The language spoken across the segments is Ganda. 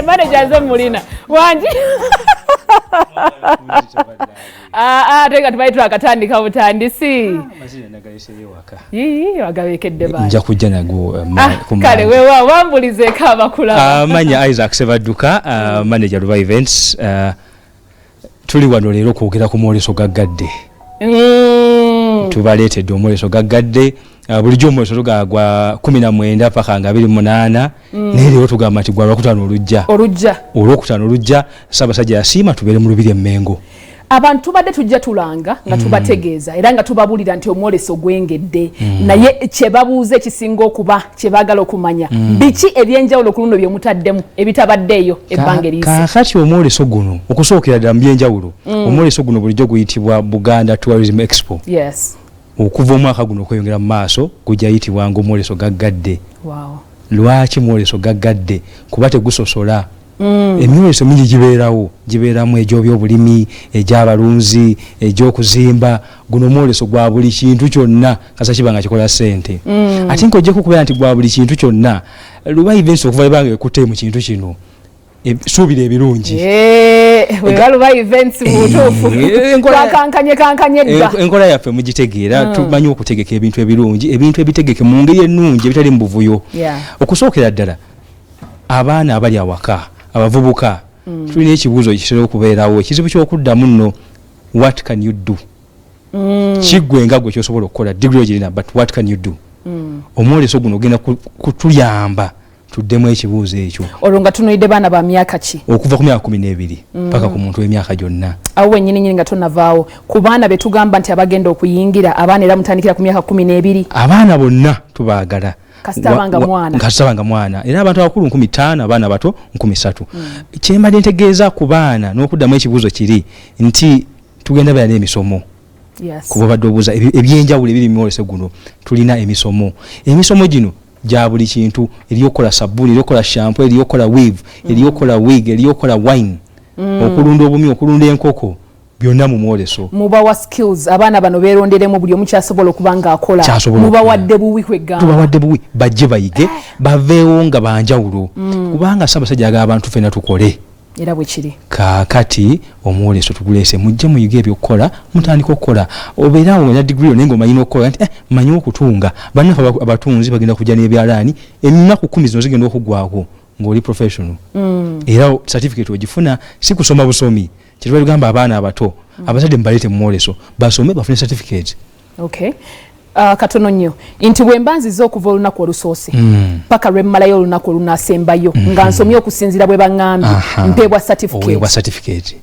Manager Mulina. Wanji. Tega tubaitwa akatandika butandisi. Mazina nagalese yewaka. Wagawekedde bali. Nja kujja nago kale wewe wambulize kaba kulaba. Manya Isaac Sebaduka, manager Ruba Events. Tuli wano leero kwogera ku mwoleso gaggadde. Tubaleetedde omwoleso gaggadde. Bulijjo omwoleso gagwa 19 paka nga 28 n'ero tugamba nti gwa lwakutaano olwokutaano olujja Ssaabasajja yasiima tubeere mu Lubiri Emmengo. Abantu tubadde tujja tulanga nga tubategeeza era nga tubabulira nti omwoleso gwengedde naye kye babuuze kisinga okuba kye baagala okumanya biki ebyenjawulo ku luno bye mutaddemu ebitabaddeeyo ebbanga eriise. Kaakati omwoleso guno okusookera ddala mu byenjawulo omwoleso guno bulijjo guyitibwa Buganda Tourism Expo. Yes. Okuva omwaka guno okweyongera mu maaso gujja yitibwanga omwoleso gaggadde. Wow. Lwaki mwoleso gaggadde? Kuba tegusosola. Emyoleso mingi gibeeramu egy'obyobulimi, egy'abalunzi, egy'okuzimba. Guno mwoleso gwa buli kintu kyonna kasa kibanga kikola ssente. Ate nk'ojjeko okubeera nti gwa buli kintu kyonna Ruba Events okuva ebanga ekutte mu kintu kino suubira ebirungi. Ruba Events mutuufu kankanye enkola yaffe mugitegeera tumanyi okutegeka ebintu ebirungi, ebintu ebitegeke mu ngeri ennungi ebitali mu buvuyo. Okusookera ddala abaana abali awaka abavubuka tulina ekibuuzo ekisobola okubeerawo ekizibu ky'okuddamu nno what can you do? Kiggwe nga gwe kyosobola okukola degree ogirina but what can you do? Omwoleso guno ogenda kutuyamba tuddemu ekibuuzo ekyo. Olwo nga tunoyidde baana ba myaka ki? Okuva ku myaka 12 paka ku muntu w'emyaka gyonna. Awo wennyini nga tonavaawo ku baana be tugamba nti abagenda okuyingira abaana era mutandikira ku myaka 12. Abaana bonna tubaagala. Kastabanga mwana era abantu abakulu 15 abaana bato 13. Kyembadde ntegeeza ku baana n'okuddamu ekibuuzo kiri nti tugenda bera n'emisomo. Kuba badde obuuza ebyenjawulo ebiri mu mwoleso guno tulina emisomo gino gya buli kintu eriyokola sabbuuni eriyokola shampoo eriyokola weave eriyokola wig eriyokola wine okulunda obumi okulunda enkoko byonna mu mwoleso. Mubawa skills abaana bano beeronderemu buli omu kyasobola okuba nga akola. Mubawadde buwi kwegamba. Tubawadde buwi bajje bayige baveewo nga banjawulo kubanga Ssaabasajja agamba abantu ffenna tukole. Era bwe kiri. Kaakati omwoleso tuguleese mujje muyige ebyokukola mutandika okukola obeerawo olina digiri naye ng'omanyi n'okukola nti manyi okutunga bannaffe abatunzi bagenda kujja n'ebyalaani ennaku 10 zino zigenda okuggwako ng'oli professional. Era certificate ogifuna si kusoma busomi kituba tugamba abaana abato abazadde mbaleete mu mwoleso basome bafune certificate. Okay. Katono nnyo nti bwe mbanziza okuva olunaku olusoose paka lwe mmalayo olunaku olunaasembayo nga nsomye okusinziira bwe baŋŋambye mpeebwa certificate.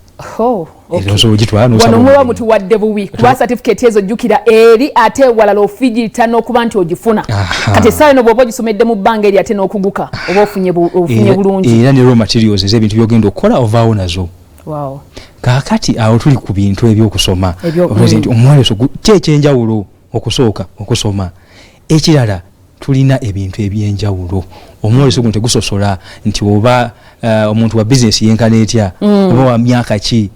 Wano muba mutuwadde buwi kuba certificate ezo jjukira eri ate walala ofijita n'okuba nti ogifuna kati essaawa eno bw'oba ogisomedde mu bbanga eri ate n'okuguka oba ofunye bulungi. Era ne raw materials ez'ebintu by'ogenda okukola ovaawo nazo. Kaakati awo tuli ku bintu ebyokusoma omwoleso kyekyenjawulo okusooka okusoma. Ekirala tulina ebintu ebyenjawulo. Omwoleso guno tegusosola nti oba omuntu wa business yenkana etya oba wa myaka ki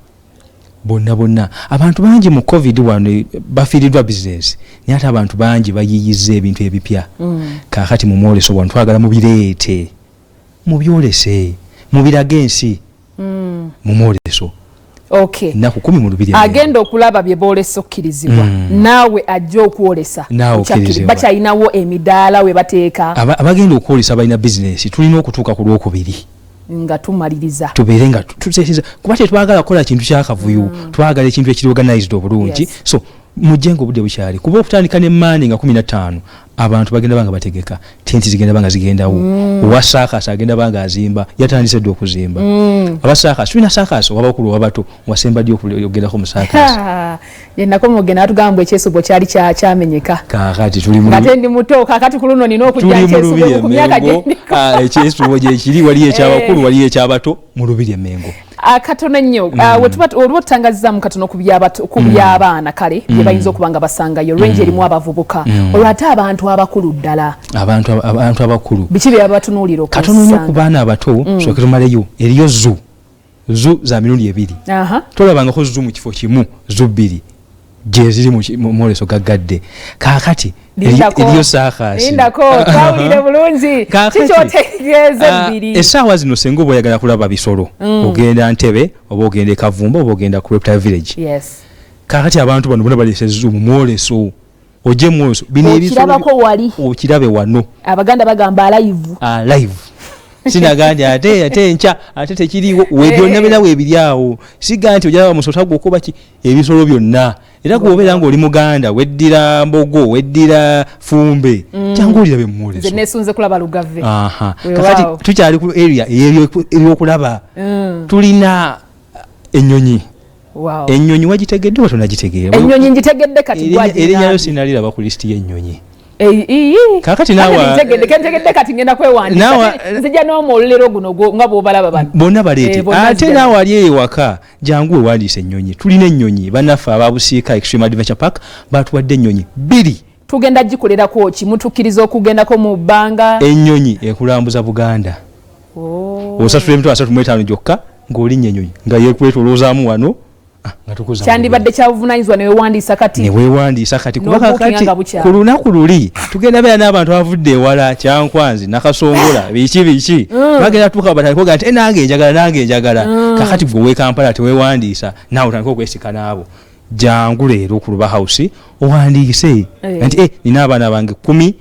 bonna abantu bangi mu COVID wano bafiiriddwa business naye ate abantu bangi bayiiyizza ebintu ebipya. Kaakati mu mwoleso wano twagala mubireete mubyolese mubirage ensi mu mwoleso. Okay. Naku 10 mu Lubiri agenda okulaba bye boolesa okkirizibwa naawe ajja okwolesa bakyalinawo emidaala we bateeka abagenda okwolesa balina bizinesi tulina okutuuka ku lwokubiri nga tumaliriza tubeere nga tuteeseza kuba tetwagala kukola kintu kyakavuyo twagala ekintu ekiri organized obulungi. So mujjenga obudde bukyali kuba okutandika ne Monday nga 15 abantu bagenda banga bategeka tenti zigenda banga zigendawo owasakasa agenda banga azimba yatandise dde okuzimba abasakasa tulina sakasa wabakulu wabato wasemba ddi okuyogerako musakasa yenako mugenda atugamba ekyesubo kyali kyamenyeka. Kaakati tuli mu kati ndi muto kakati ku luno nina okujja ekyesubo ku myaka gyendika ekyesubo gye kiri wali ekyabakulu wali ekyabato mu Lubiri Emmengo. Katono nnyo olwo tutangazizaamu katono ku by'abaana kale bye bayinza okuba nga basangayo lwenje erimu abavubuka olwo ate abantu abakulu ddala abantu abakulu biki bye babatunuulira katono nnyo ku baana abato soke tumaleyo eriyo zu za mirundi 2 tolabangako zu mu kifo kimu zu 2 je ziri mu mwoleso gagadde kakati eriyo saakasi lindako twawulire bulungi kikyotegeeza ebbiri essaawa zino senga oba oyagala kulaba bisolo ogenda Ntebe oba ogenda Kavumba oba ogenda ku Reptile Village kakati abantu bano bonna baleese mu mwoleso ojje mu mwoleso bino ebisolo wali okirabe wano Abaganda bagamba live sinagandi ate ncha ate tekiriwo webyonna bina weebiryawo siga nti ojaba musota gwokuba ki ebisolo byonna era gwobeera nga oli Muganda weddira Mbogo weddira Fumbe jangu olirabe mmuleso nze nesunze kulaba Lugave kakati tukyali ku area ebyokulaba tulina ennyonyi ennyonyi wagitegedde oba tonagitegeera ennyonyi ngitegedde kati erinnya sinaliraba ku listi y'ennyonyi kakati nawa ntegedde kati ngenda kwewandisa nzija n'omulero guno nga bw'obalaba bano bonna baleete ate naawe ali ewaka jangu wewandiisa ennyonyi tulina ennyonyi bannaffe ababusiika Extreme Adventure Park batuwadde ennyonyi 2 tugenda gikolerako ki mutukkiriza okugendako mu bbanga ennyonyi ekulambuza Buganda osasula emitwalo 35 gyokka ng'olinnya ennyonyi nga yekwetoloozaamu wano kyandibadde kyabuvunaanyizibwa neweewandiisa kati kuba kakati ku lunaku luli tugenda beera n'abantu abavudde ewala Kyankwanzi Nakasongola biki bagenda tuuka batandika nti nange njagala kakati gwe Kampala teweewandiisa naawe otandika okwesika naabo jangu leero ku Luba House owandiise nti nina abaana bange 10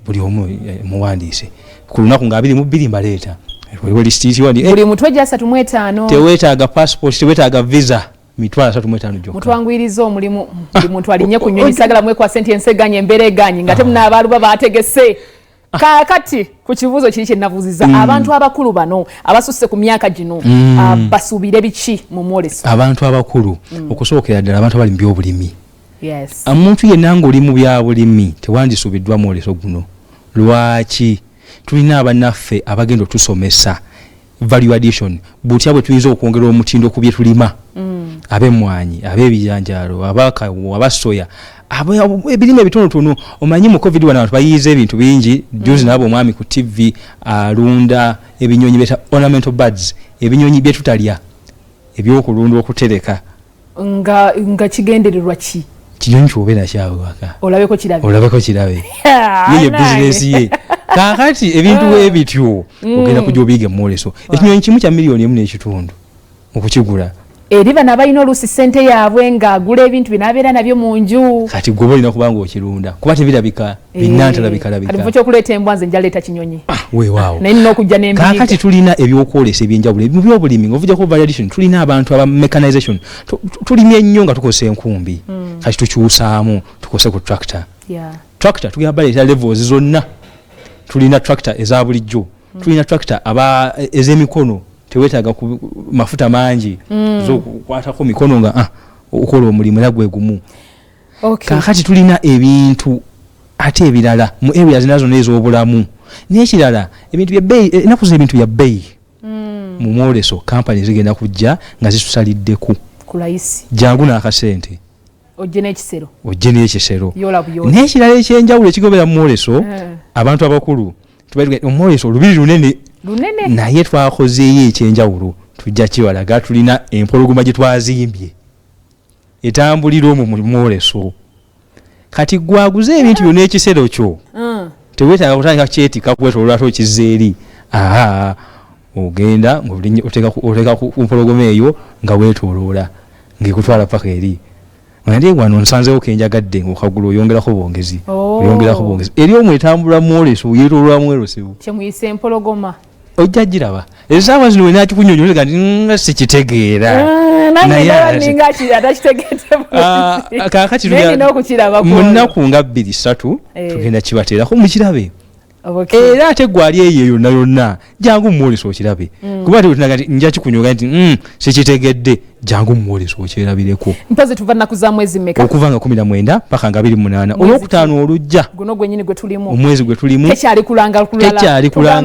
buli omu muwandiise ku lunaku nga 22 mbaleeta buli mutwe gya 35 teweetaaga passport teweetaaga visa mitwala 35 gyokka mutwangwiriza omulimu buli muntu alinye ku nnyonyi sagala mwekwa senti enseganye embeera eganye nga temuna abaaluba baategese kakati ku kibuuzo kiri kye navuziza abantu abakulu bano abasusse ku myaka gino basuubire biki mu mwoleso abantu abakulu okusookera ddala abantu abali mu byobulimi omuntu yenna ng'oli mu byabulimi tewandisuubiddwa mwoleso guno lwaki tulina abannaffe abagenda otusomesa value addition butya bwe tuyinza okwongera omutindo ku bye tulima ab'emmwanyi ab'ebijanjaalo abakawo abasoya ebirime ebitonotono omanyi mu covid wano abantu bayiyiza ebintu bingi juzi nabo omwami ku TV alunda ebinyonyi beta ornamental birds ebinyonyi bye tutalya ebyokulunda okutereka nga kigendererwa ki kinyonyi kyobeera kyawe waka olabeko kirabe ye business ye kakati ebintu ebityo ogenda kujja obiige mu mwoleso ekinyonyi kimu kya $1.5 okukigula eri bano abalina oluusi ssente yaabwe ng'agula ebintu binaabeera nabyo mu nju kati gwe olina kuba ng'okirunda kuba tebirabika binnantalabika kati mu ky'okuleeta embwa nze njaleeta kinyonyi weewaawo naye nina okujja n'embiga kakati tulina ebyokwolesa ebyenjawulo mu byobulimi ng'ovujjako validation tulina abantu aba mechanization tulimye ennyo nga tukozesa enkumbi kati tukyusaamu tukose ku tractor tugenda baleeta levels zonna tulina tractor eza bulijjo tulina tractor ez'emikono tewetaaga ku mafuta mangi zokukwatako mikono nga okola omulimu era gwe gumu kakati tulina ebintu ate ebirala mu areas nazo n'ez'obulamu n'ekirala ebintu bya bbeeyi ennaku zino ebintu bya bbeeyi mu mwoleso kampani zigenda kujja nga zitusaliddeko jangu n'akasente ojje n'ekisero n'ekirala ekyenjawulo ekigobera mu mwoleso abantu abakulu omwoleso olubiri lunene naye twakozeeyo ekyenjawulo tujja kiwalaga tulina empologoma gye twazimbye etambulira omwo mu mwoleso kati gwaguze ebintu byonna ekisero kyo teweetaaga kutandika kyetika kwetolola ate okizza eri ogenda oteeka ku mpologoma eyo nga weetoloola ng'ekutwala paka eri ndi wano nsanzeewo kenjagadde ng'okagulu oyongerako bwongezi eri omwe etambula mu mwoleso yeetoloola mwerosewo kyemuyisa empologoma ojja giraba essaawa zino wena kikunyonyolega nti nga sikitegeera kakati mu nnaku nga 2-3 tugenda kibateerako mukirabe era ate gwali eyo yonna yonna jangu mumwoleso okirabe kuba tewetunaga nti nja kikunyoga nti sikitegedde jangu mumwoleso okyerabireko mpozi tuva nnaku za mwezi mmeka okuva nga 19 paka nga 28 olwokutaano olujja guno gwenyini gwe tulimu omwezi gwe tulimu tekyali kulanga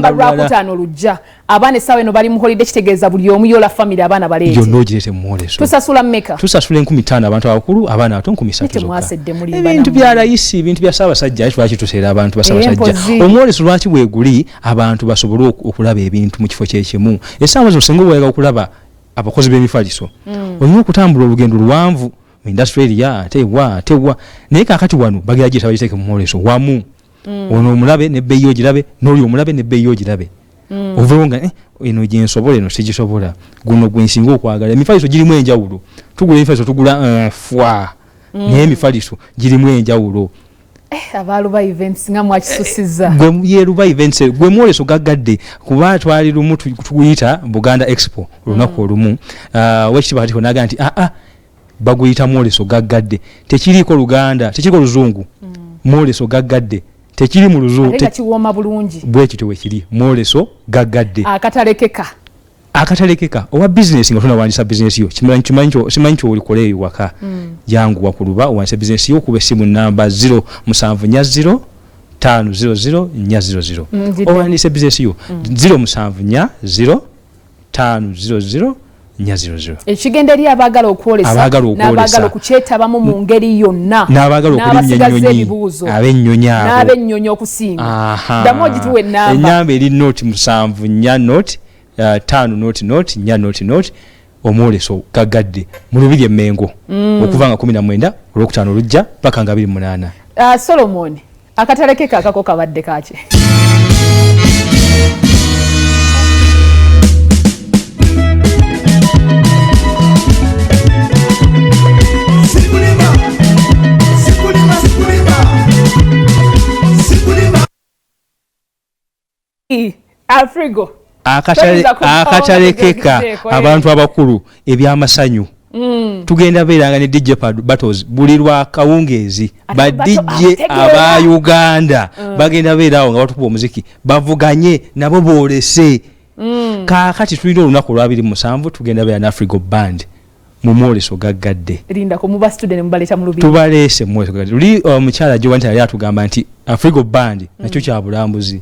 lwakutaano olujja abaana essaawa eno bali mu holiday kitegeeza buli omu yola famire abaana baleete yonna ogirete mu mwoleso tusasula mmeka tusasula 50 abantu abakulu abaana ato 3 zokka ebintu bya layisi ebintu bya ssaabasajja lwaki tuseera abantu bassaabasajja omwoleso lwaki bweguli abantu basobole okulaba ebintu mu kifo kyekimu essaawa zo singa obalega okulaba abakozi b'emifaliso olina okutambula olugendo luwanvu Australia tewa naye kakati wano bagera gye tabaliteke mu mwoleso wamu ono omulabe ne bbeeyi ogirabe n'oli omulabe ne bbeeyi ogirabe ovunga eno gyensobola eno sigisobola guno gwensinga okwagala emifaliso girimu enjawulo tugula emifaliso tugula fwa naye emifaliso girimu enjawulo abaluba events nga mwakisusiza gwe yeruba events gwe mwoleso gaggadde kuba twali lumu tuguyita Buganda Expo olunaku olumu wekitiibwa Katiiko n'agamba nti baguyita mwoleso gaggadde tekiriiko Luganda tekiriiko Luzungu mwoleso gaggadde tekiri mu Luzungu tekiwooma bulungi bwe kityo wekiri mwoleso gaggadde akatalekeka owa business nga tunawandisa business yo simanyi kyo olikola eyo waka jangu wakuluba owandisa business yo kuba essimu namba 070 500 400 owandisa business yo 070 500 400 ekigenda eri abagala okwolesa n'abagala okukyetabamu mu ngeri yonna n'abagala okulinnya nnyonyi n'abennyonyi okusinga ddamu ogituwa ennamba eri noti 74 noti 5 noti 4 noti omwoleso gaggadde mu Lubiri e Mengo okuva nga 19 olwokutaano olujja paka nga 28 Solomon akatalekeka akako kabadde kaki Afrigo akatalekeka abantu abakulu ebyamasanyu tugenda beeranga ne DJ battles buli lwa kawungeezi ba DJ aba Uganda bagenda beerawo nga batukuba omuziki bavuganye nabo boolese kaakati tulina olunaku lwa 27 tugenda beera na Afrigo band mu mwoleso gaggadde lindako muba student mubaleta mu Lubiri tubalese mu mwoleso gaggadde luli omukyala Joanita yali atugamba nti Afrigo band nakyo kya bulambuzi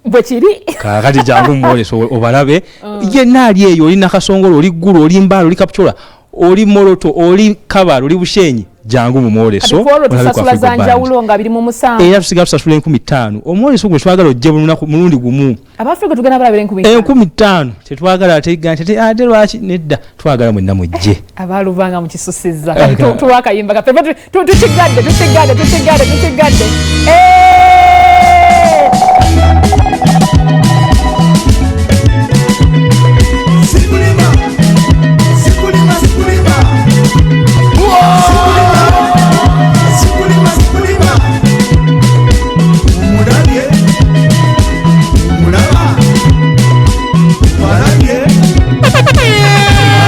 bwe kiri kakati jangu mwoleso obalabe yenna ali eyo oli Nakasongolo oli Ggulu oli Mbalo oli Kapchola oli Moroto oli Kabalo oli Bushenyi jangu mu mwoleso tusasula za njawulo nga biri mu musanvu era tusiga tusasula 15 omwoleso gwe twagala ojje bulunaku mulundi gumu Abafrika tugenda balabira 15 tetwagala ate lwaki nedda twagala mwenna mujje abaluvanga mu kisusiza tuwakayimba kape tukigadde